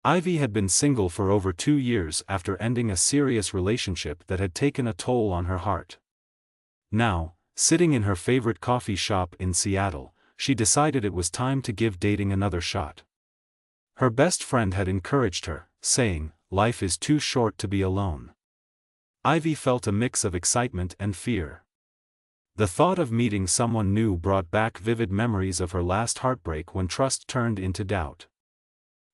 Ivy had been single for over 2 years after ending a serious relationship that had taken a toll on her heart. Now, sitting in her favorite coffee shop in Seattle, she decided it was time to give dating another shot. Her best friend had encouraged her, saying, "Life is too short to be alone." Ivy felt a mix of excitement and fear. The thought of meeting someone new brought back vivid memories of her last heartbreak when trust turned into doubt.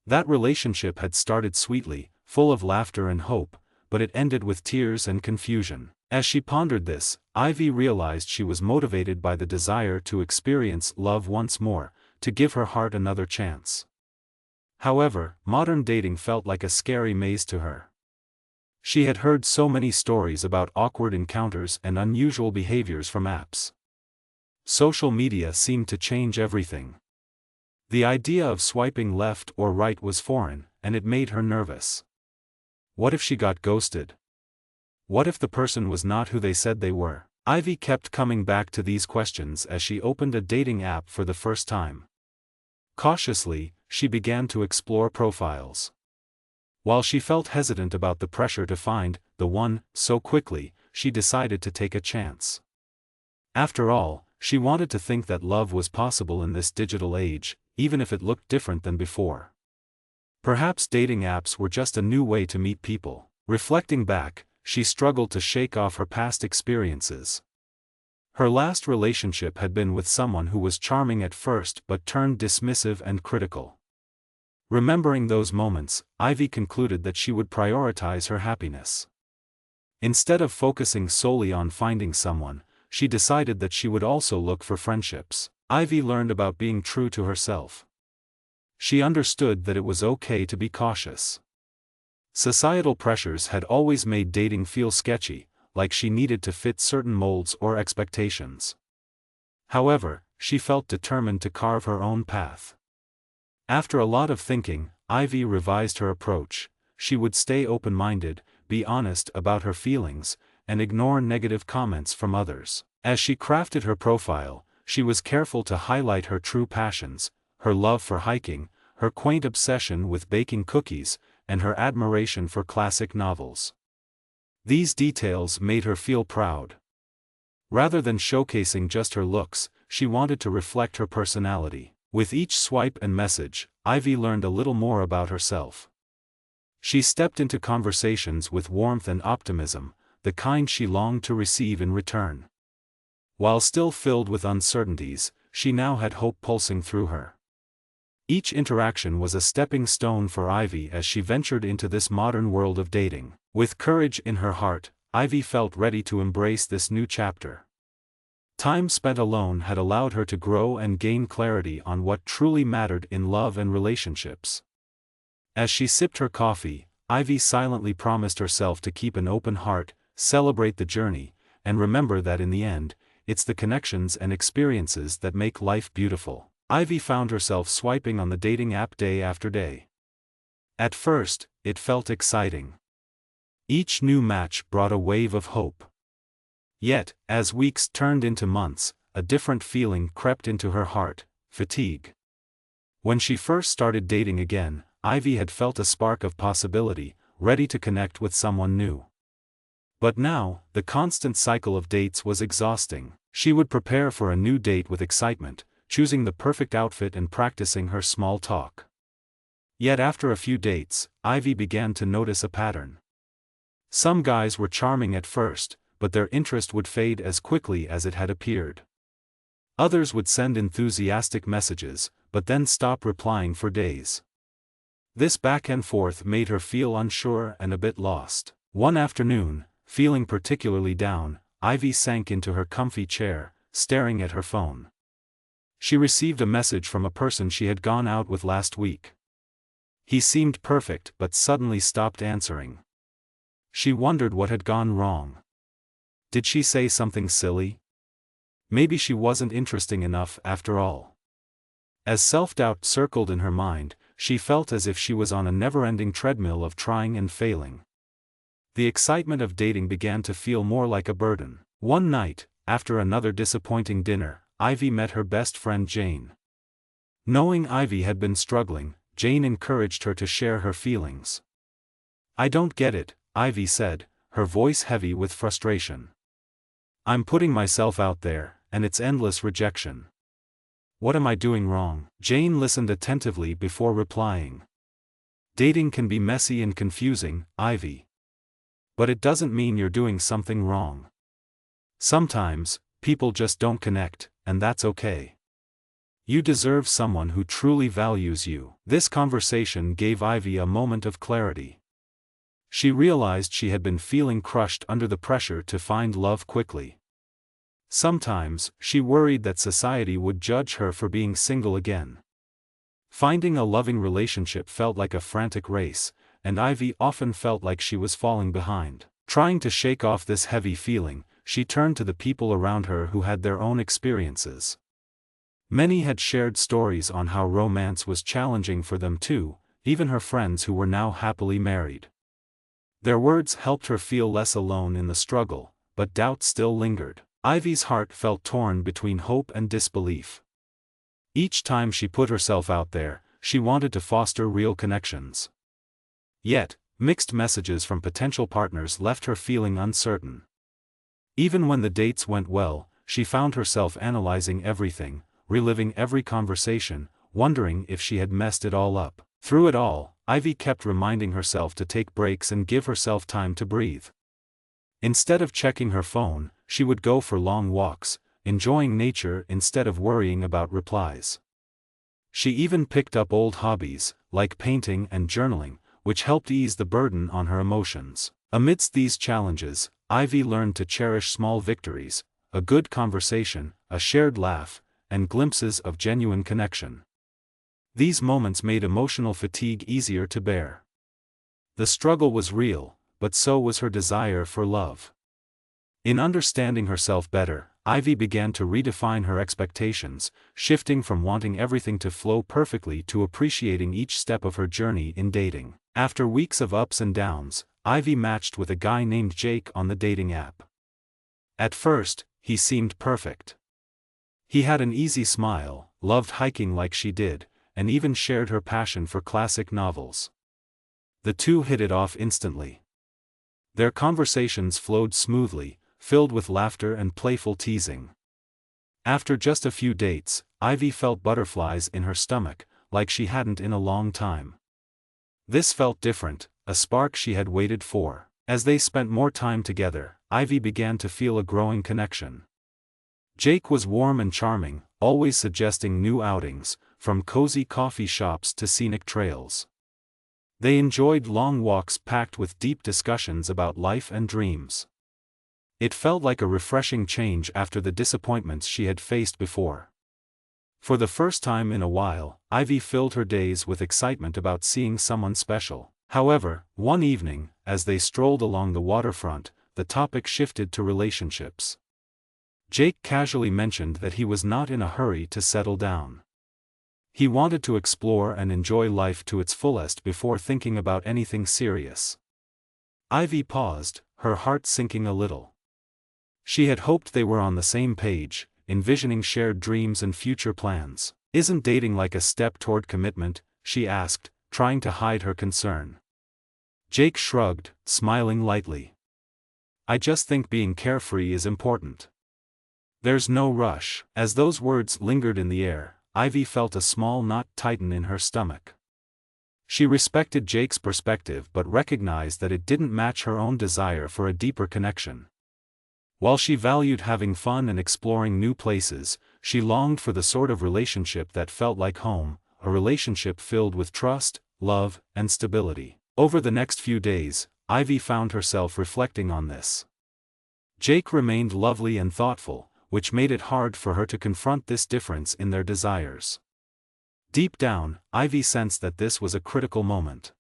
That relationship had started sweetly, full of laughter and hope, but it ended with tears and confusion. As she pondered this, Ivy realized she was motivated by the desire to experience love once more, to give her heart another chance. However, modern dating felt like a scary maze to her. She had heard so many stories about awkward encounters and unusual behaviors from apps. Social media seemed to change everything. The idea of swiping left or right was foreign, and it made her nervous. What if she got ghosted? What if the person was not who they said they were? Ivy kept coming back to these questions as she opened a dating app for the first time. Cautiously, she began to explore profiles. While she felt hesitant about the pressure to find the one so quickly, she decided to take a chance. After all, she wanted to think that love was possible in this digital age, even if it looked different than before. Perhaps dating apps were just a new way to meet people. Reflecting back, she struggled to shake off her past experiences. Her last relationship had been with someone who was charming at first but turned dismissive and critical. Remembering those moments, Ivy concluded that she would prioritize her happiness. Instead of focusing solely on finding someone, she decided that she would also look for friendships. Ivy learned about being true to herself. She understood that it was okay to be cautious. Societal pressures had always made dating feel sketchy, like she needed to fit certain molds or expectations. However, she felt determined to carve her own path. After a lot of thinking, Ivy revised her approach. She would stay open-minded, be honest about her feelings, and ignore negative comments from others. As she crafted her profile, she was careful to highlight her true passions, her love for hiking, her quaint obsession with baking cookies, and her admiration for classic novels. These details made her feel proud. Rather than showcasing just her looks, she wanted to reflect her personality. With each swipe and message, Ivy learned a little more about herself. She stepped into conversations with warmth and optimism, the kind she longed to receive in return. While still filled with uncertainties, she now had hope pulsing through her. Each interaction was a stepping stone for Ivy as she ventured into this modern world of dating. With courage in her heart, Ivy felt ready to embrace this new chapter. Time spent alone had allowed her to grow and gain clarity on what truly mattered in love and relationships. As she sipped her coffee, Ivy silently promised herself to keep an open heart, celebrate the journey, and remember that in the end, it's the connections and experiences that make life beautiful. Ivy found herself swiping on the dating app day after day. At first, it felt exciting. Each new match brought a wave of hope. Yet, as weeks turned into months, a different feeling crept into her heart: fatigue. When she first started dating again, Ivy had felt a spark of possibility, ready to connect with someone new. But now, the constant cycle of dates was exhausting. She would prepare for a new date with excitement, choosing the perfect outfit and practicing her small talk. Yet after a few dates, Ivy began to notice a pattern. Some guys were charming at first, but their interest would fade as quickly as it had appeared. Others would send enthusiastic messages, but then stop replying for days. This back and forth made her feel unsure and a bit lost. One afternoon, feeling particularly down, Ivy sank into her comfy chair, staring at her phone. She received a message from a person she had gone out with last week. He seemed perfect but suddenly stopped answering. She wondered what had gone wrong. Did she say something silly? Maybe she wasn't interesting enough after all. As self-doubt circled in her mind, she felt as if she was on a never-ending treadmill of trying and failing. The excitement of dating began to feel more like a burden. One night, after another disappointing dinner, Ivy met her best friend Jane. Knowing Ivy had been struggling, Jane encouraged her to share her feelings. "I don't get it," Ivy said, her voice heavy with frustration. "I'm putting myself out there, and it's endless rejection. What am I doing wrong?" Jane listened attentively before replying. "Dating can be messy and confusing, Ivy. But it doesn't mean you're doing something wrong. Sometimes, people just don't connect, and that's okay. You deserve someone who truly values you." This conversation gave Ivy a moment of clarity. She realized she had been feeling crushed under the pressure to find love quickly. Sometimes, she worried that society would judge her for being single again. Finding a loving relationship felt like a frantic race, and Ivy often felt like she was falling behind. Trying to shake off this heavy feeling, she turned to the people around her who had their own experiences. Many had shared stories on how romance was challenging for them too, even her friends who were now happily married. Their words helped her feel less alone in the struggle, but doubt still lingered. Ivy's heart felt torn between hope and disbelief. Each time she put herself out there, she wanted to foster real connections. Yet, mixed messages from potential partners left her feeling uncertain. Even when the dates went well, she found herself analyzing everything, reliving every conversation, wondering if she had messed it all up. Through it all, Ivy kept reminding herself to take breaks and give herself time to breathe. Instead of checking her phone, she would go for long walks, enjoying nature instead of worrying about replies. She even picked up old hobbies, like painting and journaling, which helped ease the burden on her emotions. Amidst these challenges, Ivy learned to cherish small victories, a good conversation, a shared laugh, and glimpses of genuine connection. These moments made emotional fatigue easier to bear. The struggle was real, but so was her desire for love. In understanding herself better, Ivy began to redefine her expectations, shifting from wanting everything to flow perfectly to appreciating each step of her journey in dating. After weeks of ups and downs, Ivy matched with a guy named Jake on the dating app. At first, he seemed perfect. He had an easy smile, loved hiking like she did, and even shared her passion for classic novels. The two hit it off instantly. Their conversations flowed smoothly, filled with laughter and playful teasing. After just a few dates, Ivy felt butterflies in her stomach, like she hadn't in a long time. This felt different, a spark she had waited for. As they spent more time together, Ivy began to feel a growing connection. Jake was warm and charming, always suggesting new outings, from cozy coffee shops to scenic trails. They enjoyed long walks packed with deep discussions about life and dreams. It felt like a refreshing change after the disappointments she had faced before. For the first time in a while, Ivy filled her days with excitement about seeing someone special. However, one evening, as they strolled along the waterfront, the topic shifted to relationships. Jake casually mentioned that he was not in a hurry to settle down. He wanted to explore and enjoy life to its fullest before thinking about anything serious. Ivy paused, her heart sinking a little. She had hoped they were on the same page, envisioning shared dreams and future plans. "Isn't dating like a step toward commitment?" she asked, trying to hide her concern. Jake shrugged, smiling lightly. "I just think being carefree is important. There's no rush." As those words lingered in the air, Ivy felt a small knot tighten in her stomach. She respected Jake's perspective but recognized that it didn't match her own desire for a deeper connection. While she valued having fun and exploring new places, she longed for the sort of relationship that felt like home, a relationship filled with trust, love, and stability. Over the next few days, Ivy found herself reflecting on this. Jake remained lovely and thoughtful, which made it hard for her to confront this difference in their desires. Deep down, Ivy sensed that this was a critical moment.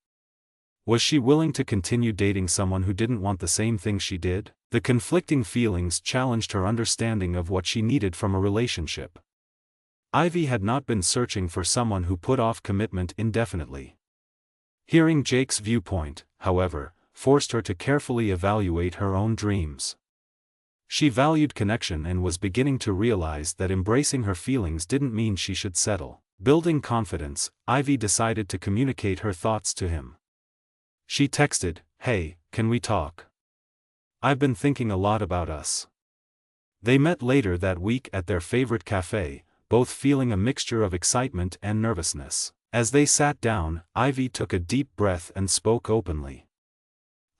Was she willing to continue dating someone who didn't want the same thing she did? The conflicting feelings challenged her understanding of what she needed from a relationship. Ivy had not been searching for someone who put off commitment indefinitely. Hearing Jake's viewpoint, however, forced her to carefully evaluate her own dreams. She valued connection and was beginning to realize that embracing her feelings didn't mean she should settle. Building confidence, Ivy decided to communicate her thoughts to him. She texted, "Hey, can we talk? I've been thinking a lot about us." They met later that week at their favorite cafe, both feeling a mixture of excitement and nervousness. As they sat down, Ivy took a deep breath and spoke openly.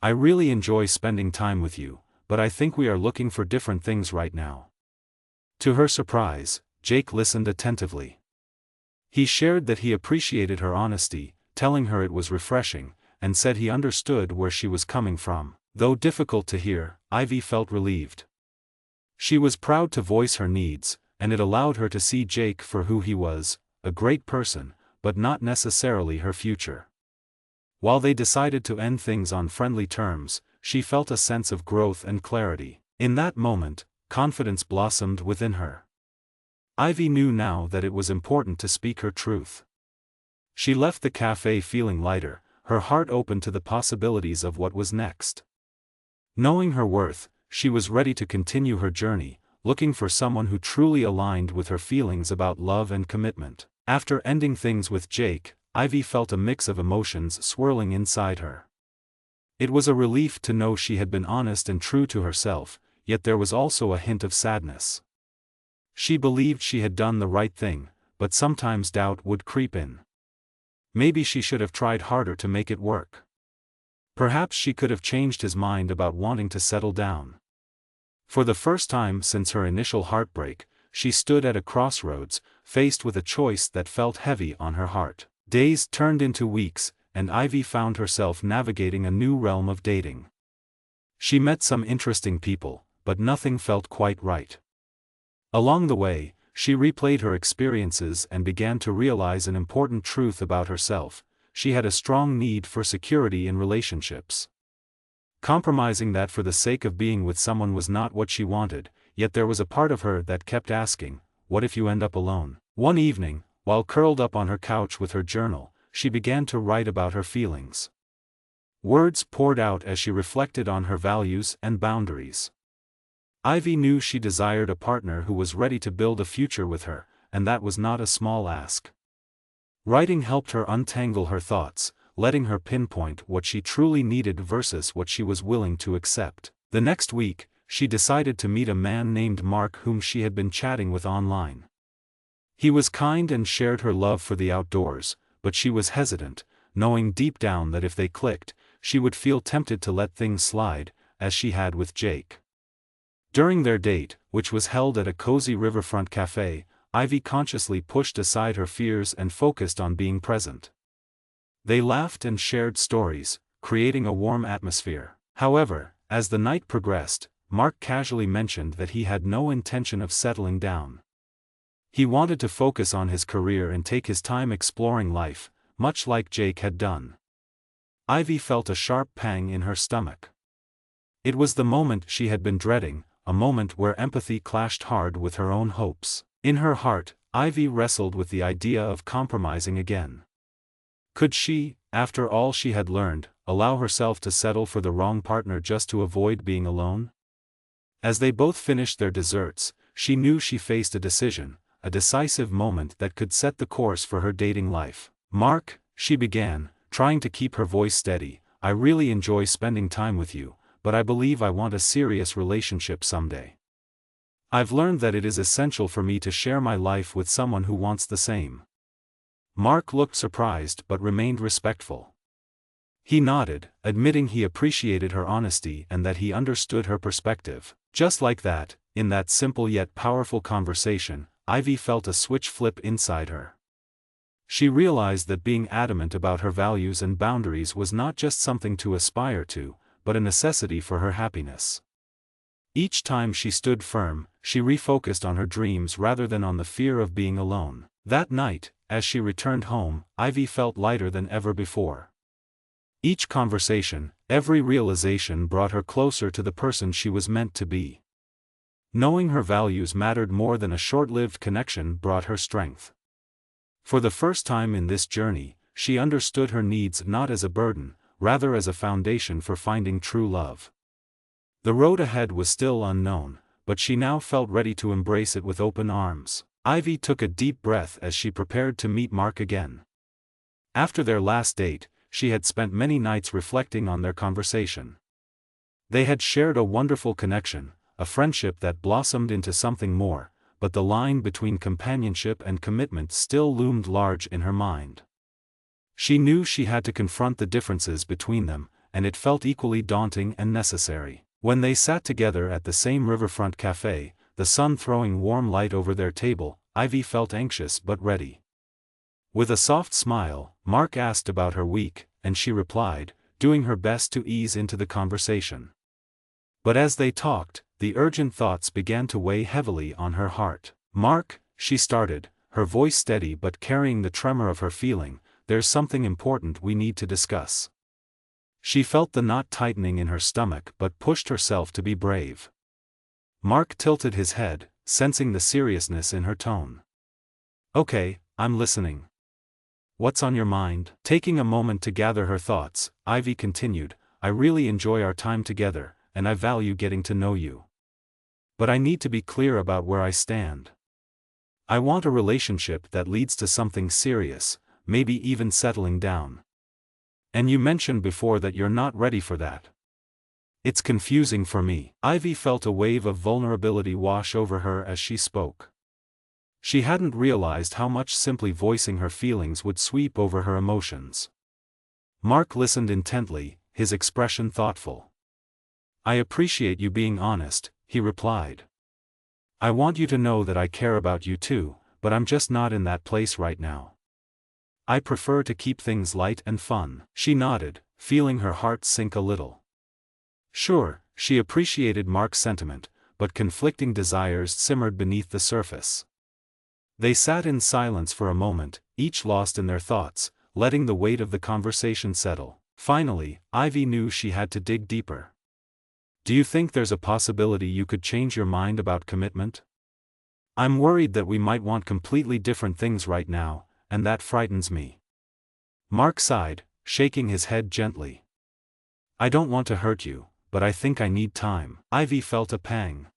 "I really enjoy spending time with you, but I think we are looking for different things right now." To her surprise, Jake listened attentively. He shared that he appreciated her honesty, telling her it was refreshing, and said he understood where she was coming from. Though difficult to hear, Ivy felt relieved. She was proud to voice her needs, and it allowed her to see Jake for who he was, a great person, but not necessarily her future. While they decided to end things on friendly terms, she felt a sense of growth and clarity. In that moment, confidence blossomed within her. Ivy knew now that it was important to speak her truth. She left the cafe feeling lighter, her heart open to the possibilities of what was next. Knowing her worth, she was ready to continue her journey, looking for someone who truly aligned with her feelings about love and commitment. After ending things with Jake, Ivy felt a mix of emotions swirling inside her. It was a relief to know she had been honest and true to herself, yet there was also a hint of sadness. She believed she had done the right thing, but sometimes doubt would creep in. Maybe she should have tried harder to make it work. Perhaps she could have changed his mind about wanting to settle down. For the first time since her initial heartbreak, she stood at a crossroads, faced with a choice that felt heavy on her heart. Days turned into weeks, and Ivy found herself navigating a new realm of dating. She met some interesting people, but nothing felt quite right. Along the way, she replayed her experiences and began to realize an important truth about herself: she had a strong need for security in relationships. Compromising that for the sake of being with someone was not what she wanted, yet there was a part of her that kept asking, what if you end up alone? One evening, while curled up on her couch with her journal, she began to write about her feelings. Words poured out as she reflected on her values and boundaries. Ivy knew she desired a partner who was ready to build a future with her, and that was not a small ask. Writing helped her untangle her thoughts, letting her pinpoint what she truly needed versus what she was willing to accept. The next week, she decided to meet a man named Mark whom she had been chatting with online. He was kind and shared her love for the outdoors, but she was hesitant, knowing deep down that if they clicked, she would feel tempted to let things slide, as she had with Jake. During their date, which was held at a cozy riverfront cafe, Ivy consciously pushed aside her fears and focused on being present. They laughed and shared stories, creating a warm atmosphere. However, as the night progressed, Mark casually mentioned that he had no intention of settling down. He wanted to focus on his career and take his time exploring life, much like Jake had done. Ivy felt a sharp pang in her stomach. It was the moment she had been dreading, a moment where empathy clashed hard with her own hopes. In her heart, Ivy wrestled with the idea of compromising again. Could she, after all she had learned, allow herself to settle for the wrong partner just to avoid being alone? As they both finished their desserts, she knew she faced a decision, a decisive moment that could set the course for her dating life. "Mark," she began, trying to keep her voice steady, "I really enjoy spending time with you, but I believe I want a serious relationship someday. I've learned that it is essential for me to share my life with someone who wants the same." Mark looked surprised but remained respectful. He nodded, admitting he appreciated her honesty and that he understood her perspective. Just like that, in that simple yet powerful conversation, Ivy felt a switch flip inside her. She realized that being adamant about her values and boundaries was not just something to aspire to, but a necessity for her happiness. Each time she stood firm, she refocused on her dreams rather than on the fear of being alone. That night, as she returned home, Ivy felt lighter than ever before. Each conversation, every realization brought her closer to the person she was meant to be. Knowing her values mattered more than a short-lived connection brought her strength. For the first time in this journey, she understood her needs not as a burden, rather as a foundation for finding true love. The road ahead was still unknown, but she now felt ready to embrace it with open arms. Ivy took a deep breath as she prepared to meet Mark again. After their last date, she had spent many nights reflecting on their conversation. They had shared a wonderful connection, a friendship that blossomed into something more, but the line between companionship and commitment still loomed large in her mind. She knew she had to confront the differences between them, and it felt equally daunting and necessary. When they sat together at the same riverfront cafe, the sun throwing warm light over their table, Ivy felt anxious but ready. With a soft smile, Mark asked about her week, and she replied, doing her best to ease into the conversation. But as they talked, the urgent thoughts began to weigh heavily on her heart. "Mark," she started, her voice steady but carrying the tremor of her feeling, "there's something important we need to discuss." She felt the knot tightening in her stomach but pushed herself to be brave. Mark tilted his head, sensing the seriousness in her tone. "Okay, I'm listening. What's on your mind?" Taking a moment to gather her thoughts, Ivy continued, "I really enjoy our time together, and I value getting to know you. But I need to be clear about where I stand. I want a relationship that leads to something serious, maybe even settling down. And you mentioned before that you're not ready for that. It's confusing for me." Ivy felt a wave of vulnerability wash over her as she spoke. She hadn't realized how much simply voicing her feelings would sweep over her emotions. Mark listened intently, his expression thoughtful. "I appreciate you being honest," he replied. "I want you to know that I care about you too, but I'm just not in that place right now. I prefer to keep things light and fun." She nodded, feeling her heart sink a little. Sure, she appreciated Mark's sentiment, but conflicting desires simmered beneath the surface. They sat in silence for a moment, each lost in their thoughts, letting the weight of the conversation settle. Finally, Ivy knew she had to dig deeper. "Do you think there's a possibility you could change your mind about commitment? I'm worried that we might want completely different things right now, and that frightens me." Mark sighed, shaking his head gently. "I don't want to hurt you, but I think I need time." Ivy felt a pang.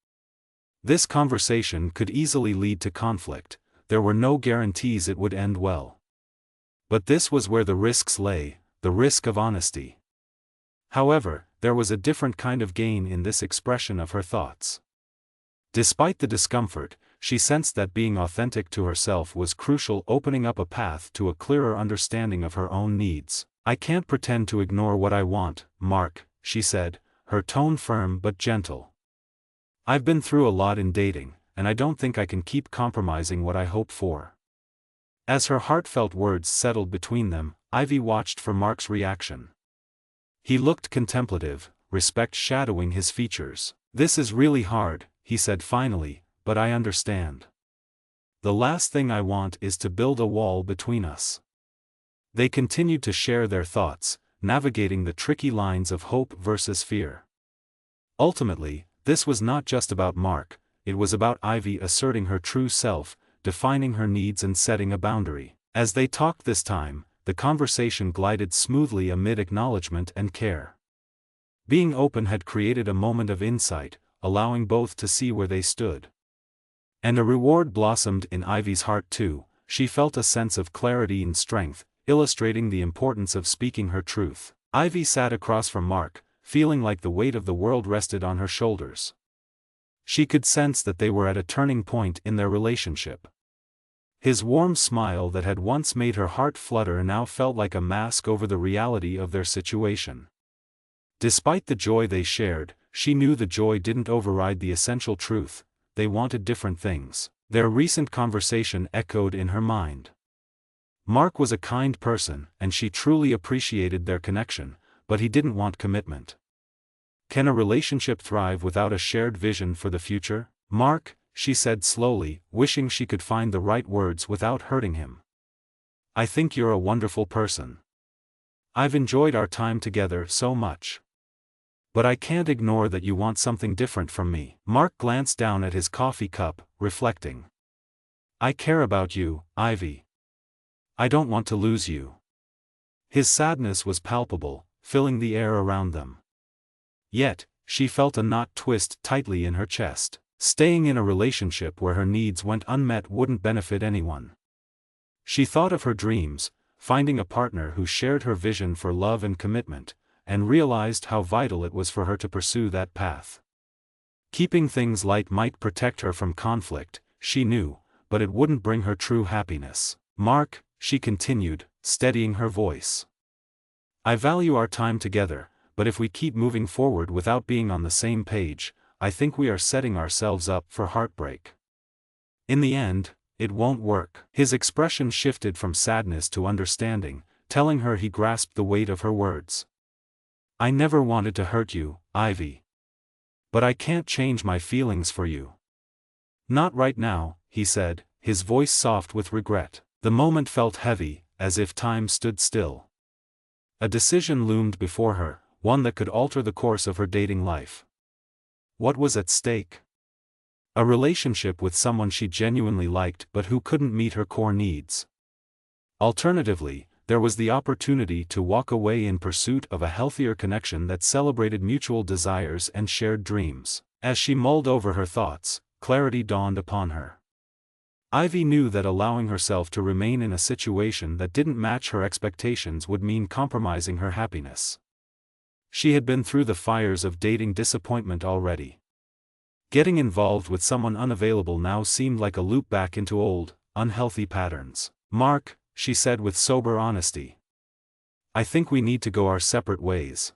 This conversation could easily lead to conflict, there were no guarantees it would end well. But this was where the risks lay, the risk of honesty. However, there was a different kind of gain in this expression of her thoughts. Despite the discomfort, she sensed that being authentic to herself was crucial, opening up a path to a clearer understanding of her own needs. "I can't pretend to ignore what I want, Mark," she said, her tone firm but gentle. "I've been through a lot in dating, and I don't think I can keep compromising what I hope for." As her heartfelt words settled between them, Ivy watched for Mark's reaction. He looked contemplative, respect shadowing his features. "This is really hard," he said finally, "but I understand. The last thing I want is to build a wall between us." They continued to share their thoughts, navigating the tricky lines of hope versus fear. Ultimately, this was not just about Mark, it was about Ivy asserting her true self, defining her needs and setting a boundary. As they talked this time, the conversation glided smoothly amid acknowledgement and care. Being open had created a moment of insight, allowing both to see where they stood. And a reward blossomed in Ivy's heart too. She felt a sense of clarity and strength, illustrating the importance of speaking her truth. Ivy sat across from Mark, feeling like the weight of the world rested on her shoulders. She could sense that they were at a turning point in their relationship. His warm smile that had once made her heart flutter now felt like a mask over the reality of their situation. Despite the joy they shared, she knew the joy didn't override the essential truth: they wanted different things. Their recent conversation echoed in her mind. Mark was a kind person, and she truly appreciated their connection, but he didn't want commitment. Can a relationship thrive without a shared vision for the future? "Mark," she said slowly, wishing she could find the right words without hurting him. "I think you're a wonderful person. I've enjoyed our time together so much. But I can't ignore that you want something different from me." Mark glanced down at his coffee cup, reflecting. "I care about you, Ivy. I don't want to lose you." His sadness was palpable, filling the air around them. Yet, she felt a knot twist tightly in her chest. Staying in a relationship where her needs went unmet wouldn't benefit anyone. She thought of her dreams, finding a partner who shared her vision for love and commitment, and realized how vital it was for her to pursue that path. Keeping things light might protect her from conflict, she knew, but it wouldn't bring her true happiness. Mark, she continued, steadying her voice. I value our time together, but if we keep moving forward without being on the same page, I think we are setting ourselves up for heartbreak. In the end, it won't work. His expression shifted from sadness to understanding, telling her he grasped the weight of her words. I never wanted to hurt you, Ivy. But I can't change my feelings for you. Not right now, he said, his voice soft with regret. The moment felt heavy, as if time stood still. A decision loomed before her, one that could alter the course of her dating life. What was at stake? A relationship with someone she genuinely liked but who couldn't meet her core needs. Alternatively, there was the opportunity to walk away in pursuit of a healthier connection that celebrated mutual desires and shared dreams. As she mulled over her thoughts, clarity dawned upon her. Ivy knew that allowing herself to remain in a situation that didn't match her expectations would mean compromising her happiness. She had been through the fires of dating disappointment already. Getting involved with someone unavailable now seemed like a loop back into old, unhealthy patterns. Mark, she said with sober honesty. I think we need to go our separate ways.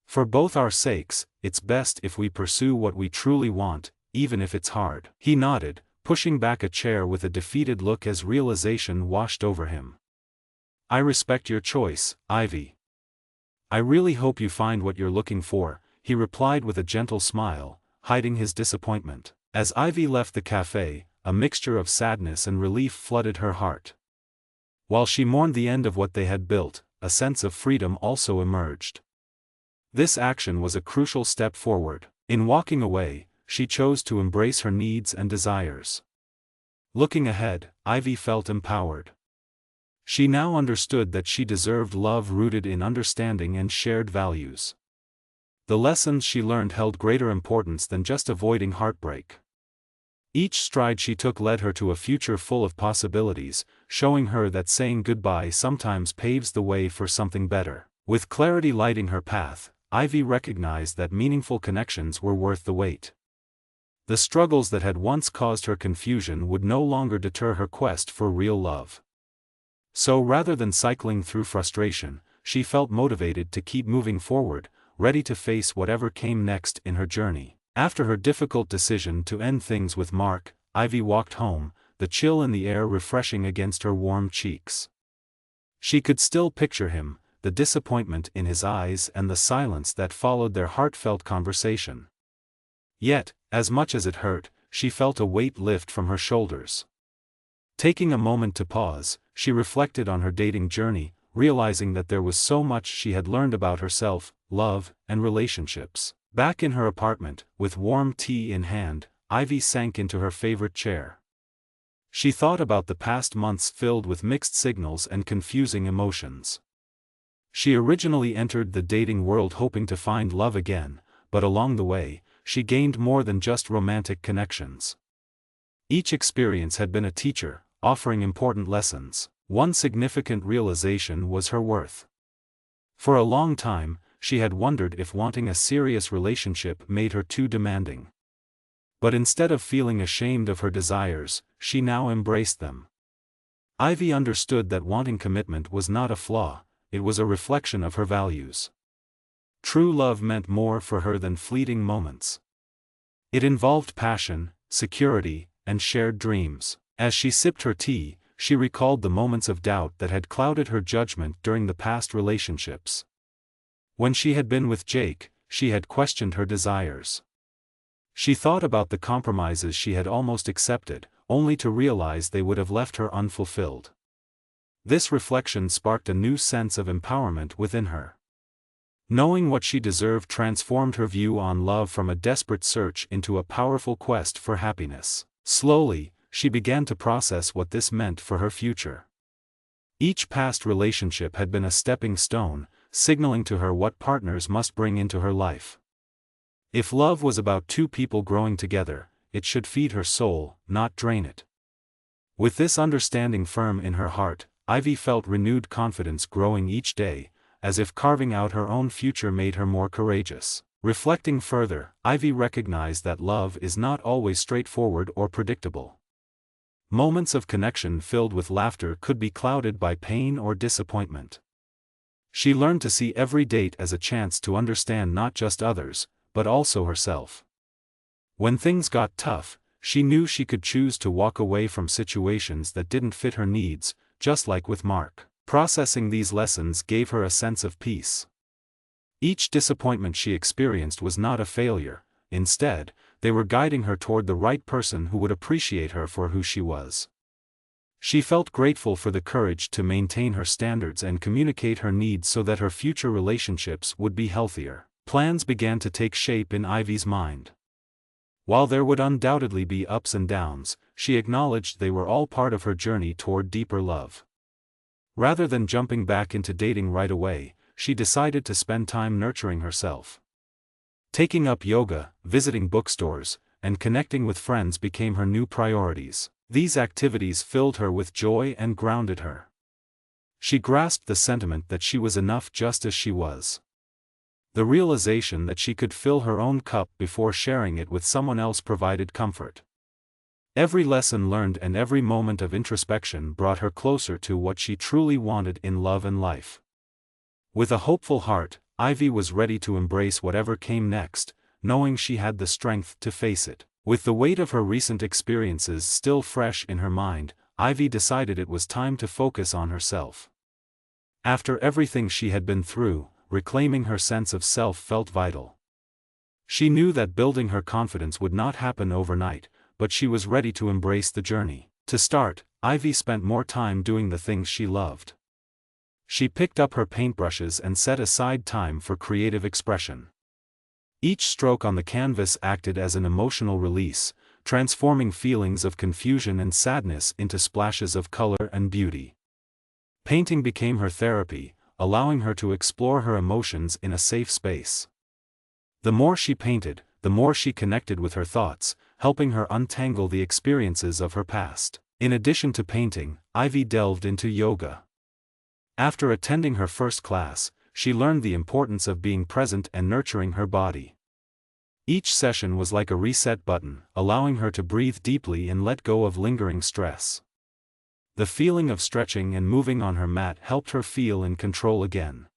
For both our sakes, it's best if we pursue what we truly want, even if it's hard. He nodded, pushing back a chair with a defeated look as realization washed over him. I respect your choice, Ivy. I really hope you find what you're looking for, he replied with a gentle smile, hiding his disappointment. As Ivy left the cafe, a mixture of sadness and relief flooded her heart. While she mourned the end of what they had built, a sense of freedom also emerged. This action was a crucial step forward. In walking away, she chose to embrace her needs and desires. Looking ahead, Ivy felt empowered. She now understood that she deserved love rooted in understanding and shared values. The lessons she learned held greater importance than just avoiding heartbreak. Each stride she took led her to a future full of possibilities, showing her that saying goodbye sometimes paves the way for something better. With clarity lighting her path, Ivy recognized that meaningful connections were worth the wait. The struggles that had once caused her confusion would no longer deter her quest for real love. So rather than cycling through frustration, she felt motivated to keep moving forward, ready to face whatever came next in her journey. After her difficult decision to end things with Mark, Ivy walked home, the chill in the air refreshing against her warm cheeks. She could still picture him, the disappointment in his eyes and the silence that followed their heartfelt conversation. Yet, as much as it hurt, she felt a weight lift from her shoulders. Taking a moment to pause, she reflected on her dating journey, realizing that there was so much she had learned about herself, love, and relationships. Back in her apartment, with warm tea in hand, Ivy sank into her favorite chair. She thought about the past months filled with mixed signals and confusing emotions. She originally entered the dating world hoping to find love again, but along the way, she gained more than just romantic connections. Each experience had been a teacher, offering important lessons. One significant realization was her worth. For a long time, she had wondered if wanting a serious relationship made her too demanding. But instead of feeling ashamed of her desires, she now embraced them. Ivy understood that wanting commitment was not a flaw, it was a reflection of her values. True love meant more for her than fleeting moments. It involved passion, security, and shared dreams. As she sipped her tea, she recalled the moments of doubt that had clouded her judgment during the past relationships. When she had been with Jake, she had questioned her desires. She thought about the compromises she had almost accepted, only to realize they would have left her unfulfilled. This reflection sparked a new sense of empowerment within her. Knowing what she deserved transformed her view on love from a desperate search into a powerful quest for happiness. Slowly, she began to process what this meant for her future. Each past relationship had been a stepping stone, signaling to her what partners must bring into her life. If love was about two people growing together, it should feed her soul, not drain it. With this understanding firm in her heart, Ivy felt renewed confidence growing each day, as if carving out her own future made her more courageous. Reflecting further, Ivy recognized that love is not always straightforward or predictable. Moments of connection filled with laughter could be clouded by pain or disappointment. She learned to see every date as a chance to understand not just others, but also herself. When things got tough, she knew she could choose to walk away from situations that didn't fit her needs, just like with Mark. Processing these lessons gave her a sense of peace. Each disappointment she experienced was not a failure. Instead, they were guiding her toward the right person who would appreciate her for who she was. She felt grateful for the courage to maintain her standards and communicate her needs so that her future relationships would be healthier. Plans began to take shape in Ivy's mind. While there would undoubtedly be ups and downs, she acknowledged they were all part of her journey toward deeper love. Rather than jumping back into dating right away, she decided to spend time nurturing herself. Taking up yoga, visiting bookstores, and connecting with friends became her new priorities. These activities filled her with joy and grounded her. She grasped the sentiment that she was enough just as she was. The realization that she could fill her own cup before sharing it with someone else provided comfort. Every lesson learned and every moment of introspection brought her closer to what she truly wanted in love and life. With a hopeful heart, Ivy was ready to embrace whatever came next, knowing she had the strength to face it. With the weight of her recent experiences still fresh in her mind, Ivy decided it was time to focus on herself. After everything she had been through, reclaiming her sense of self felt vital. She knew that building her confidence would not happen overnight, but she was ready to embrace the journey. To start, Ivy spent more time doing the things she loved. She picked up her paintbrushes and set aside time for creative expression. Each stroke on the canvas acted as an emotional release, transforming feelings of confusion and sadness into splashes of color and beauty. Painting became her therapy, allowing her to explore her emotions in a safe space. The more she painted, the more she connected with her thoughts, helping her untangle the experiences of her past. In addition to painting, Ivy delved into yoga. After attending her first class, she learned the importance of being present and nurturing her body. Each session was like a reset button, allowing her to breathe deeply and let go of lingering stress. The feeling of stretching and moving on her mat helped her feel in control again.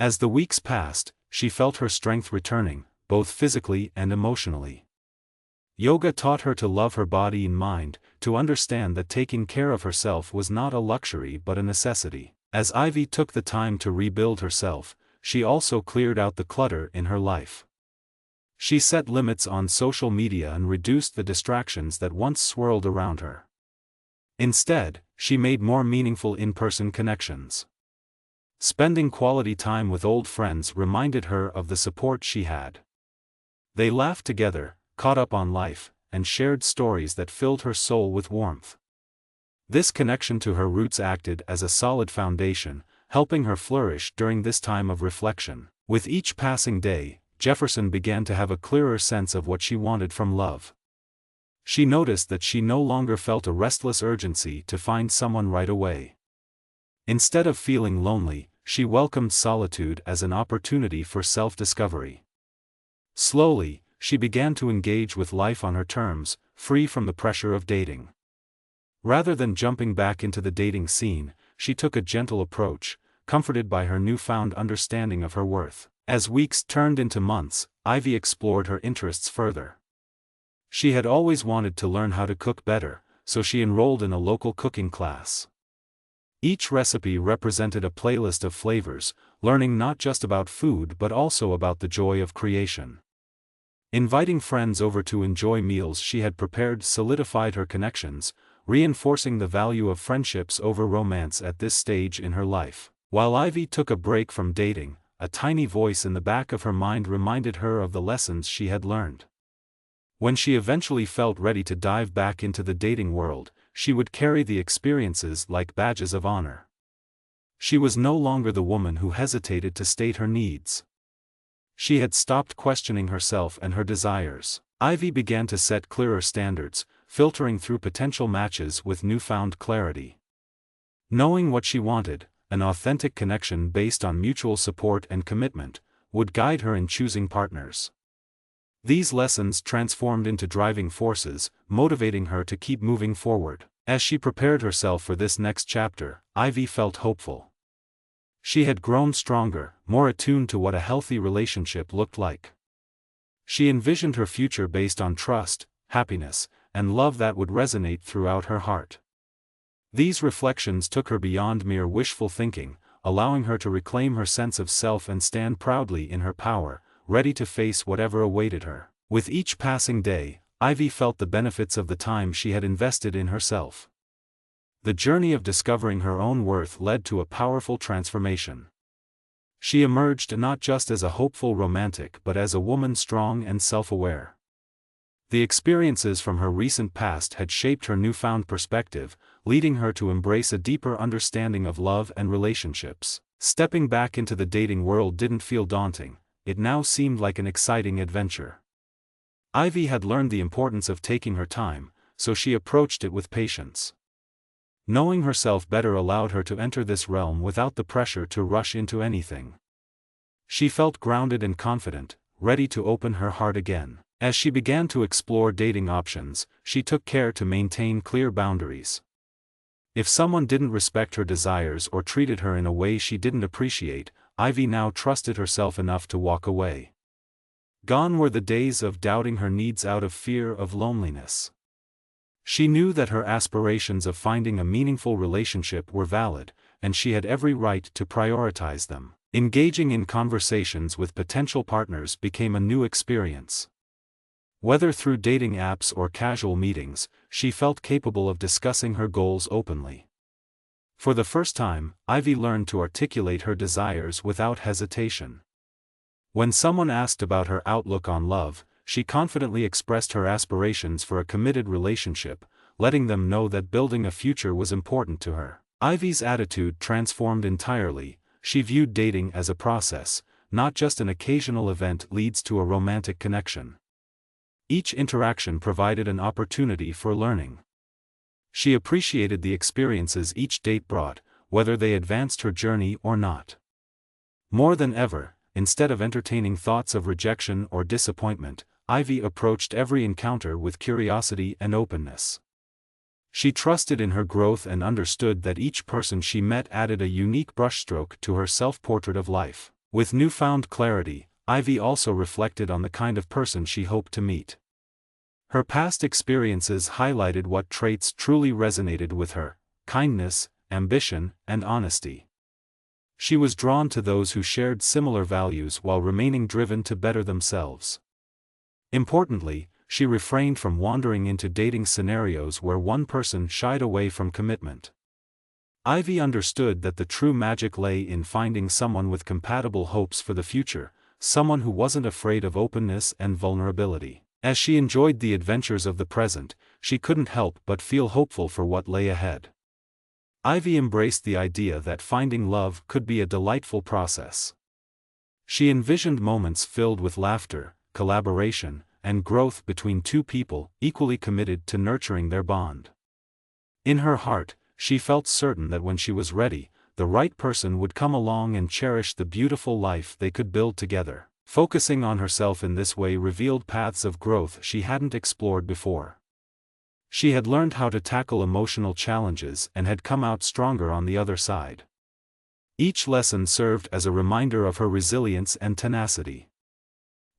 As the weeks passed, she felt her strength returning, both physically and emotionally. Yoga taught her to love her body and mind, to understand that taking care of herself was not a luxury but a necessity. As Ivy took the time to rebuild herself, she also cleared out the clutter in her life. She set limits on social media and reduced the distractions that once swirled around her. Instead, she made more meaningful in-person connections. Spending quality time with old friends reminded her of the support she had. They laughed together, caught up on life, and shared stories that filled her soul with warmth. This connection to her roots acted as a solid foundation, helping her flourish during this time of reflection. With each passing day, Jefferson began to have a clearer sense of what she wanted from love. She noticed that she no longer felt a restless urgency to find someone right away. Instead of feeling lonely, she welcomed solitude as an opportunity for self-discovery. Slowly, she began to engage with life on her terms, free from the pressure of dating. Rather than jumping back into the dating scene, she took a gentle approach, comforted by her newfound understanding of her worth. As weeks turned into months, Ivy explored her interests further. She had always wanted to learn how to cook better, so she enrolled in a local cooking class. Each recipe represented a playlist of flavors, learning not just about food but also about the joy of creation. Inviting friends over to enjoy meals she had prepared solidified her connections, reinforcing the value of friendships over romance at this stage in her life. While Ivy took a break from dating, a tiny voice in the back of her mind reminded her of the lessons she had learned. When she eventually felt ready to dive back into the dating world, she would carry the experiences like badges of honor. She was no longer the woman who hesitated to state her needs. She had stopped questioning herself and her desires. Ivy began to set clearer standards, filtering through potential matches with newfound clarity. Knowing what she wanted, an authentic connection based on mutual support and commitment, would guide her in choosing partners. These lessons transformed into driving forces, motivating her to keep moving forward. As she prepared herself for this next chapter, Ivy felt hopeful. She had grown stronger, more attuned to what a healthy relationship looked like. She envisioned her future based on trust, happiness, and love that would resonate throughout her heart. These reflections took her beyond mere wishful thinking, allowing her to reclaim her sense of self and stand proudly in her power, ready to face whatever awaited her. With each passing day, Ivy felt the benefits of the time she had invested in herself. The journey of discovering her own worth led to a powerful transformation. She emerged not just as a hopeful romantic but as a woman strong and self-aware. The experiences from her recent past had shaped her newfound perspective, leading her to embrace a deeper understanding of love and relationships. Stepping back into the dating world didn't feel daunting, it now seemed like an exciting adventure. Ivy had learned the importance of taking her time, so she approached it with patience. Knowing herself better allowed her to enter this realm without the pressure to rush into anything. She felt grounded and confident, ready to open her heart again. As she began to explore dating options, she took care to maintain clear boundaries. If someone didn't respect her desires or treated her in a way she didn't appreciate, Ivy now trusted herself enough to walk away. Gone were the days of doubting her needs out of fear of loneliness. She knew that her aspirations of finding a meaningful relationship were valid, and she had every right to prioritize them. Engaging in conversations with potential partners became a new experience. Whether through dating apps or casual meetings, she felt capable of discussing her goals openly. For the first time, Ivy learned to articulate her desires without hesitation. When someone asked about her outlook on love, she confidently expressed her aspirations for a committed relationship, letting them know that building a future was important to her. Ivy's attitude transformed entirely. She viewed dating as a process, not just an occasional event leads to a romantic connection. Each interaction provided an opportunity for learning. She appreciated the experiences each date brought, whether they advanced her journey or not. More than ever, instead of entertaining thoughts of rejection or disappointment, Ivy approached every encounter with curiosity and openness. She trusted in her growth and understood that each person she met added a unique brushstroke to her self-portrait of life. With newfound clarity, Ivy also reflected on the kind of person she hoped to meet. Her past experiences highlighted what traits truly resonated with her: kindness, ambition, and honesty. She was drawn to those who shared similar values while remaining driven to better themselves. Importantly, she refrained from wandering into dating scenarios where one person shied away from commitment. Ivy understood that the true magic lay in finding someone with compatible hopes for the future, someone who wasn't afraid of openness and vulnerability. As she enjoyed the adventures of the present, she couldn't help but feel hopeful for what lay ahead. Ivy embraced the idea that finding love could be a delightful process. She envisioned moments filled with laughter, collaboration, and growth between two people equally committed to nurturing their bond. In her heart, she felt certain that when she was ready, the right person would come along and cherish the beautiful life they could build together. Focusing on herself in this way revealed paths of growth she hadn't explored before. She had learned how to tackle emotional challenges and had come out stronger on the other side. Each lesson served as a reminder of her resilience and tenacity.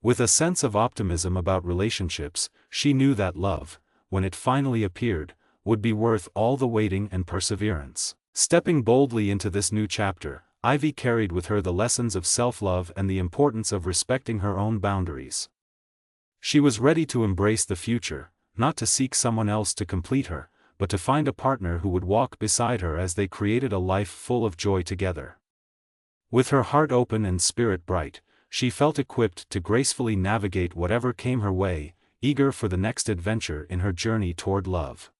With a sense of optimism about relationships, she knew that love, when it finally appeared, would be worth all the waiting and perseverance. Stepping boldly into this new chapter, Ivy carried with her the lessons of self-love and the importance of respecting her own boundaries. She was ready to embrace the future, not to seek someone else to complete her, but to find a partner who would walk beside her as they created a life full of joy together. With her heart open and spirit bright, she felt equipped to gracefully navigate whatever came her way, eager for the next adventure in her journey toward love.